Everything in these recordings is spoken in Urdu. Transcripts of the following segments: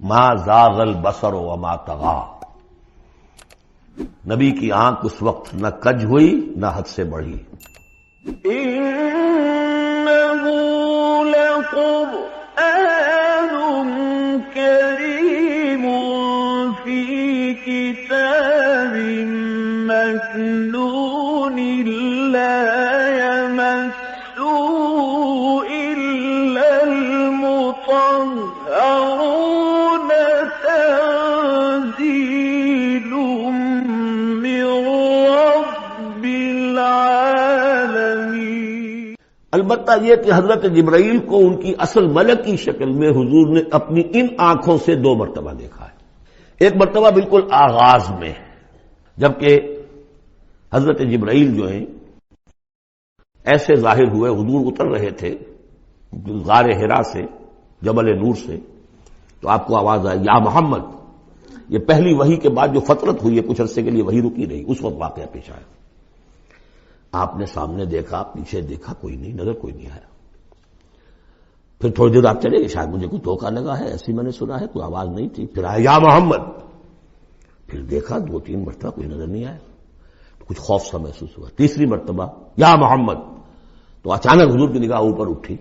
ما زاغ البصر وما طغى، نبی کی آنکھ اس وقت نہ کج ہوئی نہ حد سے بڑھی۔ إنه لقرآن كريم في كتاب مكنون لا يمسه إلا المطهرون تنزيل من رب العالمين۔ البتہ یہ کہ حضرت جبرائیل کو ان کی اصل ملکی شکل میں حضور نے اپنی ان آنکھوں سے 2 مرتبہ دیکھا ہے۔ ایک مرتبہ بالکل آغاز میں، جبکہ حضرت جبرائیل جو ہیں ایسے ظاہر ہوئے، حضور اتر رہے تھے غار حرا سے، جبل نور سے، تو آپ کو آواز آئی یا محمد۔ یہ پہلی وحی کے بعد جو فترت ہوئی ہے، کچھ عرصے کے لیے وحی رکی رہی، اس وقت واقعہ پیش آیا۔ آپ نے سامنے دیکھا، پیچھے دیکھا، کوئی نہیں، نظر کوئی نہیں آیا۔ پھر تھوڑی دیر آپ چلے گئے، شاید مجھے کوئی دھوکہ لگا ہے، ایسی میں نے سنا ہے، کوئی آواز نہیں تھی۔ پھر آیا یا محمد، پھر دیکھا 2-3 مرتبہ کوئی نظر نہیں آیا، کچھ خوف سا محسوس ہوا۔ تیسری مرتبہ یا محمد، تو اچانک حضور کی نگاہ اوپر اٹھی،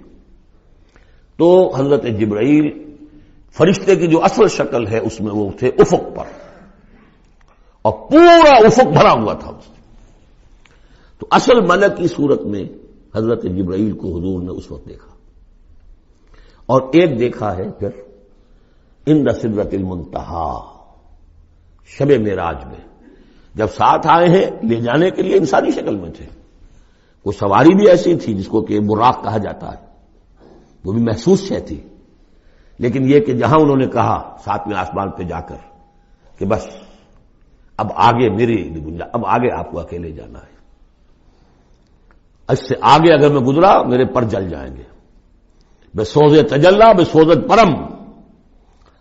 تو حضرت جبرائیل فرشتے کی جو اصل شکل ہے اس میں وہ تھے افق پر، اور پورا افق بھرا ہوا تھا اس سے۔ تو اصل ملک کی صورت میں حضرت جبرائیل کو حضور نے اس وقت دیکھا، اور ایک دیکھا ہے پھر عند سدرۃ المنتہا، شب معراج میں، جب ساتھ آئے ہیں لے جانے کے لیے انسانی شکل میں تھے۔ کوئی سواری بھی ایسی تھی جس کو کہ براق کہا جاتا ہے، وہ بھی محسوس شے تھی، لیکن یہ کہ جہاں انہوں نے کہا 7ویں آسمان پہ جا کر کہ بس اب آگے میری گنجائش، اب آگے آپ کو اکیلے جانا ہے، اس سے آگے اگر میں گزرا میرے پر جل جائیں گے، بے سوز تجلا بے سوزت پرم،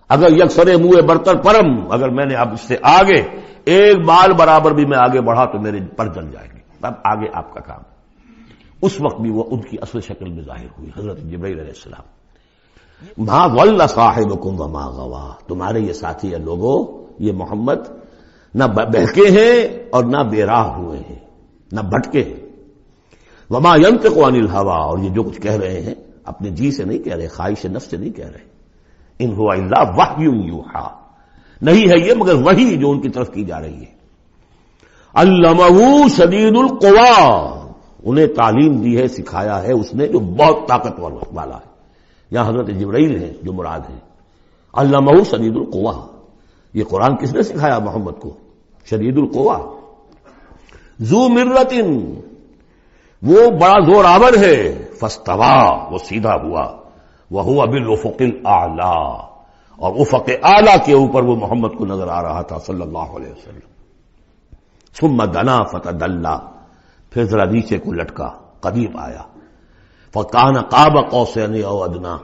اگر یکسر منہ برتر پرم، اگر میں نے اب اس سے آگے ایک بال برابر بھی میں آگے بڑھا تو میرے پر جل جائیں گے، اب آگے آپ کا کام۔ اس وقت بھی وہ ان کی اصل شکل میں ظاہر ہوئی حضرت جبرائیل علیہ السلام۔ ما ضل صاحبکم وما غوا، تمہارے یہ ساتھی ہے لوگوں، یہ محمد نہ بہکے ہیں اور نہ بے راہ ہوئے ہیں، نہ بھٹکے ہیں۔ وما ينطق عن الهوى، اور یہ جو کچھ کہہ رہے ہیں اپنے جی سے نہیں کہہ رہے، خواہش نفس سے نہیں کہہ رہے، ان هو الا وحی یوحی، نہیں ہے یہ مگر وحی جو ان کی طرف کی جا رہی ہے۔ علمہ شدید القوی، انہیں تعلیم دی ہے، سکھایا ہے اس نے جو بہت طاقتور والا ہے۔ یہاں حضرت جبرائیل ہیں جو مراد ہیں۔ علمہ شدید القوی، یہ قرآن کس نے سکھایا محمد کو؟ شدید القوی، ذو مرۃ، وہ بڑا زور آور ہے، فاستوی، وہ سیدھا ہوا، وہو بالافق الاعلی، اور افق اعلی کے اوپر وہ محمد کو نظر آ رہا تھا صلی اللہ علیہ وسلم۔ ثم دنا فتدلی، پھر ذرا نیچے کو لٹکا، قریب آیا، فکان قاب قوسین او ادنا،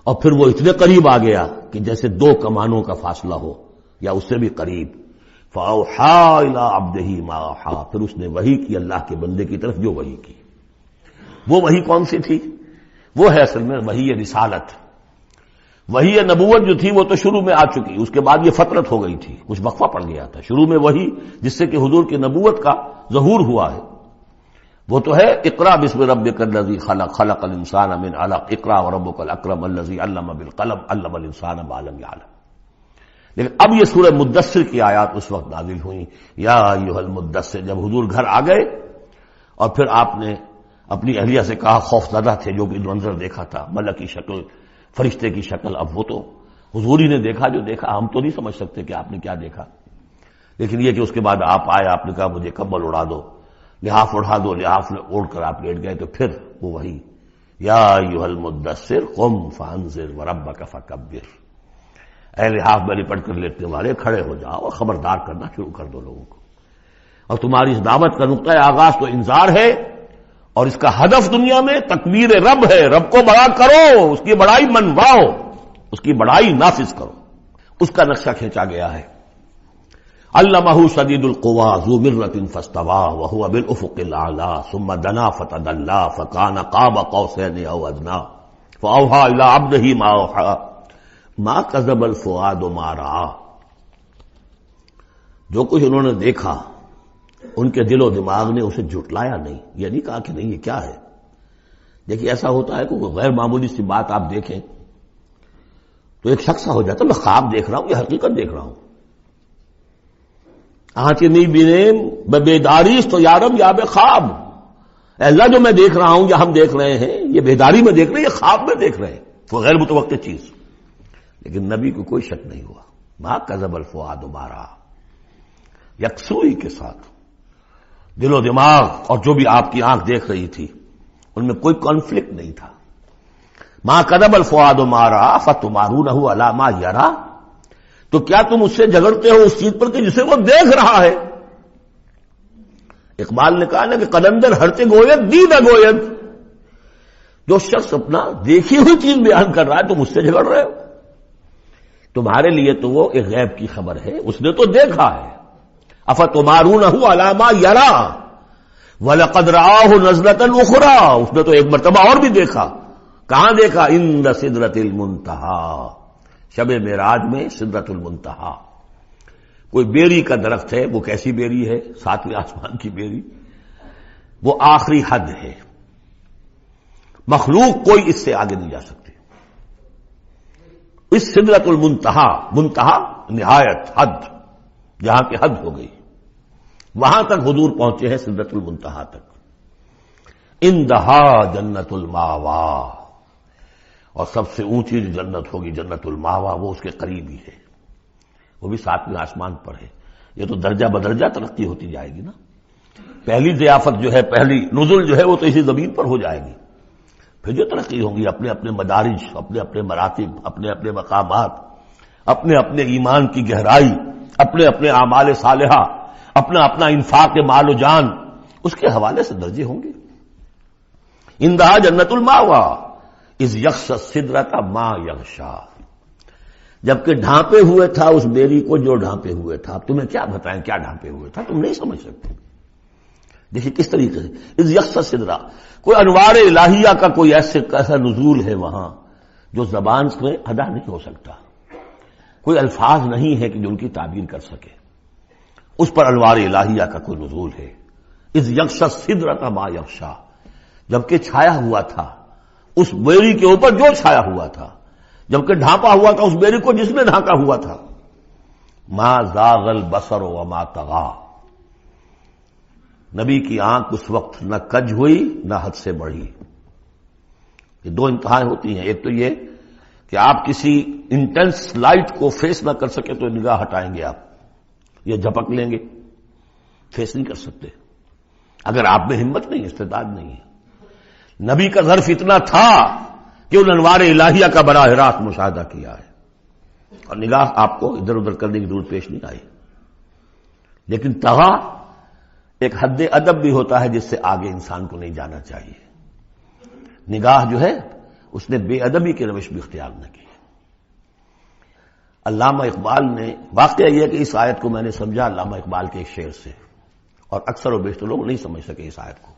اور پھر وہ اتنے قریب آ گیا کہ جیسے 2 کمانوں کا فاصلہ ہو یا اس سے بھی قریب۔ فاوحی الی عبدہ ما اوحی، پھر اس نے وحی کی اللہ کے بندے کی طرف جو وحی کی۔ وہ وحی کون سی تھی؟ وہ ہے اصل میں وحی رسالت۔ وحی نبوت جو تھی وہ تو شروع میں آ چکی، اس کے بعد یہ فترت ہو گئی تھی، کچھ وقفہ پڑ گیا تھا۔ شروع میں وحی جس سے کہ حضور کی نبوت کا ظہور ہوا ہے وہ تو ہے اقرا بسم ربک الذی خلق، خلق الانسان من علق، اقرا وربک الاکرم الذی علم بالقلم، علم الانسان ما لم یعلم۔ لیکن اب یہ سورہ مدثر کی آیات اس وقت نازل ہوئیں، یا ایھا المدثر، جب حضور گھر آ گئے اور پھر آپ نے اپنی اہلیہ سے کہا، خوف زدہ تھے جو کہ منظر دیکھا تھا، ملک کی شکل، فرشتے کی شکل، اب وہ تو حضور ہی نے دیکھا جو دیکھا، ہم تو نہیں سمجھ سکتے کہ آپ نے کیا دیکھا، لیکن یہ کہ اس کے بعد آپ آئے، آپ نے کہا مجھے کمبل اڑا دو، لحاف اڑا دو، لحاف اوڑھ کر آپ لیٹ گئے، تو پھر وہ وہی یا ایھا المدثر قم فانذر وربک فکبر، اے لحاف میں لپٹ کر لیٹنے والے کھڑے ہو جاؤ اور خبردار کرنا شروع کر دو لوگوں کو۔ اور تمہاری اس دعوت کا نقطۂ آغاز تو انذار ہے، اور اس کا ہدف دنیا میں تکبیر رب ہے، رب کو بڑا کرو، اس کی بڑائی منواؤ، اس کی بڑائی نافذ کرو، اس کا نقشہ کھینچا گیا ہے۔ علمہ شدید القوی ذو مرۃ فاستوی وهو بالافق الاعلی ثم دنا فتدلی فکان قاب قوسین او ادنی فاوحی الی عبدہ ما اوحی ما کذب الفؤاد ما رأى، جو کچھ انہوں نے دیکھا ان کے دل و دماغ نے اسے جھٹلایا نہیں، یہ نہیں کہا کہ نہیں یہ کیا ہے۔ دیکھیے ایسا ہوتا ہے کہ کوئی غیر معمولی سی بات آپ دیکھیں تو ایک شخص ہو جاتا ہے میں خواب دیکھ رہا ہوں یا حقیقت دیکھ رہا ہوں۔ آنکھیں نہیں بینے بیداریس تو یارب یا بے خواب، اے اللہ جو میں دیکھ رہا ہوں یا ہم دیکھ رہے ہیں یہ بیداری میں دیکھ رہے ہیں، یہ خواب میں دیکھ رہے ہیں، وہ غیر متوقع چیز۔ لیکن نبی کو کوئی شک نہیں ہوا، ما کذب الفؤاد ما رأى، یکسوئی کے ساتھ دل و دماغ اور جو بھی آپ کی آنکھ دیکھ رہی تھی ان میں کوئی کانفلکٹ نہیں تھا۔ ما کذب الفؤاد ما رأى فتمارونہ علی ما یری، تو کیا تم اس سے جھگڑتے ہو اس چیز پر کہ جسے وہ دیکھ رہا ہے؟ اقبال نے کہا نا کہ قلندر ہرتے گوید دید گوید، جو شخص اپنا دیکھی ہوئی چیز بیان کر رہا ہے تم اس سے جھگڑ رہے ہو، تمہارے لیے تو وہ ایک غیب کی خبر ہے، اس نے تو دیکھا ہے۔ افتمارونہ علی ما یری وَلَقَدْ رَآهُ نَزْلَةً أُخْرَىٰ، اس نے تو ایک مرتبہ اور بھی دیکھا۔ کہاں دیکھا؟ عند سدرۃ المنتہیٰ، شب معراج میں سدرۃ المنتہیٰ۔ کوئی بیری کا درخت ہے، وہ کیسی بیری ہے؟ ساتویں آسمان کی بیری، وہ آخری حد ہے، مخلوق کوئی اس سے آگے نہیں جا سکتی۔ اس سدرۃ المنتہیٰ، منتہا نہایت، حد، جہاں کی حد ہو گئی، وہاں تک حضور پہنچے ہیں، سدرۃ المنتہا تک۔ اندہا جنت الماوا، اور سب سے اونچی جو جنت ہوگی جنت الماوا، وہ اس کے قریب ہی ہے، وہ بھی ساتویں آسمان پر ہے۔ یہ تو درجہ بدرجہ ترقی ہوتی جائے گی نا، پہلی ضیافت جو ہے، پہلی نزل جو ہے وہ تو اسی زمین پر ہو جائے گی، پھر جو ترقی ہوگی اپنے اپنے مدارج، اپنے اپنے مراتب، اپنے اپنے مقامات، اپنے اپنے ایمان کی گہرائی، اپنے اپنے اعمال صالحہ، اپنا اپنا انفاق مال و جان، اس کے حوالے سے درجے ہوں گے۔ اندہا جنت الماوا اذ یغشی السدرۃ ما یغشی، جبکہ ڈھانپے ہوئے تھا اس بیری کو جو ڈھانپے ہوئے تھا۔ اب تمہیں کیا بتائیں کیا ڈھانپے ہوئے تھا، تم نہیں سمجھ سکتے۔ دیکھیے کس طریقے سے اذ یغشی السدرۃ، کوئی انوار الہیہ کا کوئی ایسا نزول ہے وہاں جو زبان میں ادا نہیں ہو سکتا، کوئی الفاظ نہیں ہے کہ جو ان کی تعبیر کر سکے، اس پر انوار الہیہ کا کوئی نزول ہے۔ اذ یغشی السدرۃ ما یغشی، جبکہ چھایا ہوا تھا اس بیری کے اوپر جو چھایا ہوا تھا، جبکہ ڈھانپا ہوا تھا اس بیری کو جس نے ڈھانکا ہوا تھا۔ ما زاغ البصر وما طغی، نبی کی آنکھ اس وقت نہ کج ہوئی نہ حد سے بڑھی۔ یہ دو انتہائیں ہوتی ہیں، ایک تو یہ کہ آپ کسی انٹینس لائٹ کو فیس نہ کر سکے تو نگاہ ہٹائیں گے آپ، یہ جھپک لیں گے، فیس نہیں کر سکتے اگر آپ میں ہمت نہیں، استعداد نہیں ہے۔ نبی کا ظرف اتنا تھا کہ ان انوار الہیہ کا براہ راست مشاہدہ کیا ہے، اور نگاہ آپ کو ادھر ادھر کرنے کی ضرورت پیش نہیں آئی۔ لیکن طغا ایک حد ادب بھی ہوتا ہے جس سے آگے انسان کو نہیں جانا چاہیے۔ نگاہ جو ہے اس نے بے ادبی کی روش بھی اختیار نہ کی۔ علامہ اقبال نے، واقعہ یہ کہ اس آیت کو میں نے سمجھا علامہ اقبال کے ایک شعر سے، اور اکثر و بیشتر لوگ نہیں سمجھ سکے اس آیت کو۔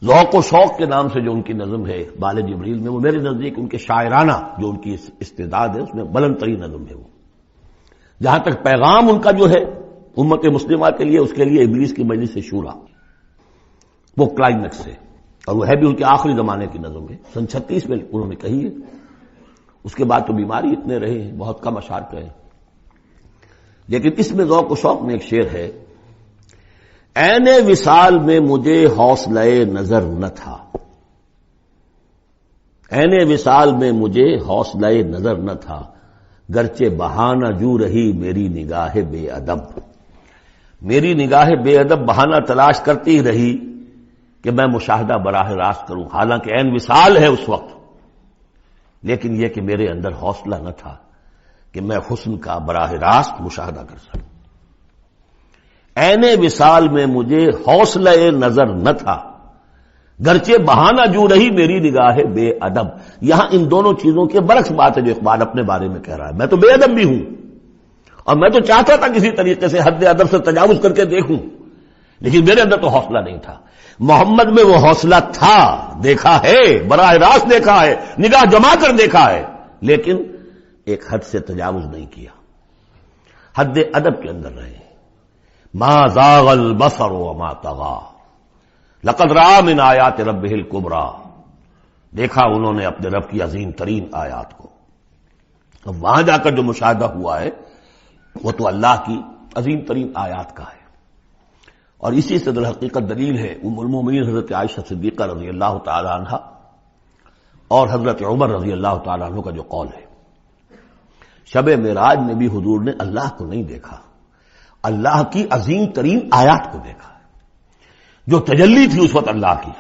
ذوق و شوق کے نام سے جو ان کی نظم ہے بال جبریل میں، وہ میرے نزدیک ان کے شاعرانہ جو ان کی استعداد ہے اس میں بلند ترین نظم ہے وہ، جہاں تک پیغام ان کا جو ہے امت مسلمہ کے لیے، اس کے لیے ابلیس کی مجلس شورا، وہ کلائمیکس ہے، اور وہ ہے بھی ان کے آخری زمانے کی نظم ہے، سن 36 میں انہوں نے کہی ہے۔ اس کے بعد تو بیماری اتنے رہے ہیں، بہت کم اشعار کہے، لیکن اس میں ذوق و شوق میں ایک شعر ہے، عین وصال میں مجھے حوصلہ نظر نہ تھا، عین وصال میں مجھے حوصلہ نظر نہ تھا، گرچہ بہانہ جو رہی میری نگاہ بے ادب، میری نگاہ بے ادب بہانہ تلاش کرتی رہی کہ میں مشاہدہ براہ راست کروں، حالانکہ عین وصال ہے اس وقت، لیکن یہ کہ میرے اندر حوصلہ نہ تھا کہ میں حسن کا براہ راست مشاہدہ کر سکوں۔ عین وصال میں مجھے حوصلہ نظر نہ تھا، گرچہ بہانہ جو رہی میری نگاہ بے ادب۔ یہاں ان دونوں چیزوں کے برعکس بات ہے جو اقبال اپنے بارے میں کہہ رہا ہے۔ میں تو بے ادب بھی ہوں، اور میں تو چاہتا تھا کسی طریقے سے حد ادب سے تجاوز کر کے دیکھوں، لیکن میرے اندر تو حوصلہ نہیں تھا۔ محمد میں وہ حوصلہ تھا، دیکھا ہے، براہ راست دیکھا ہے، نگاہ جما کر دیکھا ہے، لیکن ایک حد سے تجاوز نہیں کیا، حد ادب کے اندر رہے. ما زاغ البصر وما طغى لقد رأى من آیات ربہ الکبریٰ، دیکھا انہوں نے اپنے رب کی عظیم ترین آیات کو. اب وہاں جا کر جو مشاہدہ ہوا ہے وہ تو اللہ کی عظیم ترین آیات کا ہے، اور اسی سے در حقیقت دلیل ہے ام المومنین حضرت عائشہ صدیقہ رضی اللہ تعالی عنہ اور حضرت عمر رضی اللہ تعالی عنہ کا جو قول ہے. شب معراج میں بھی حضور نے اللہ کو نہیں دیکھا، اللہ کی عظیم ترین آیات کو دیکھا، جو تجلی تھی اس وقت اللہ کی.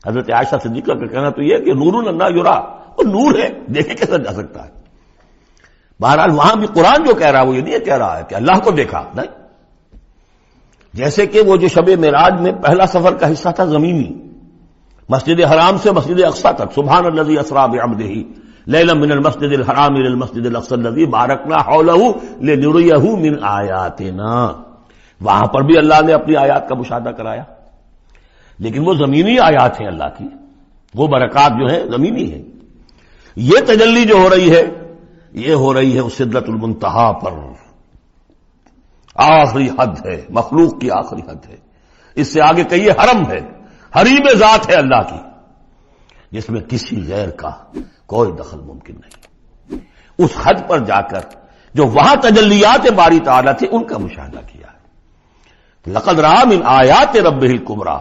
حضرت عائشہ صدیقہ کا کہنا تو یہ کہ نور لا یرا، وہ نور ہے، دیکھے کیسا جا سکتا ہے. بہرحال وہاں بھی قرآن جو کہہ رہا ہے وہ یہ نہیں کہہ رہا ہے کہ اللہ کو دیکھا، نہیں. جیسے کہ وہ جو شب معراج میں پہلا سفر کا حصہ تھا زمینی، مسجد حرام سے مسجد اقصی تک، سبحان الذی اسریٰ بعبدہ لیلا من المسجد الحرام الى المسجد الاقصی الذی بارکنا حولہ لنریہ من آیاتنا. وہاں پر بھی اللہ نے اپنی آیات کا مشاہدہ کرایا، لیکن وہ زمینی آیات ہیں اللہ کی، وہ برکات جو ہیں زمینی ہیں. یہ تجلی جو ہو رہی ہے یہ ہو رہی ہے اس سدرۃ المنتہا پر، آخری حد ہے، مخلوق کی آخری حد ہے. اس سے آگے کہیے حرم ہے، حریم ذات ہے اللہ کی، جس میں کسی غیر کا کوئی دخل ممکن نہیں. اس حد پر جا کر جو وہاں تجلیات باری تعالیٰ تھے ان کا مشاہدہ کیا ہے. لقد رأى من آیات ربہ الکبریٰ،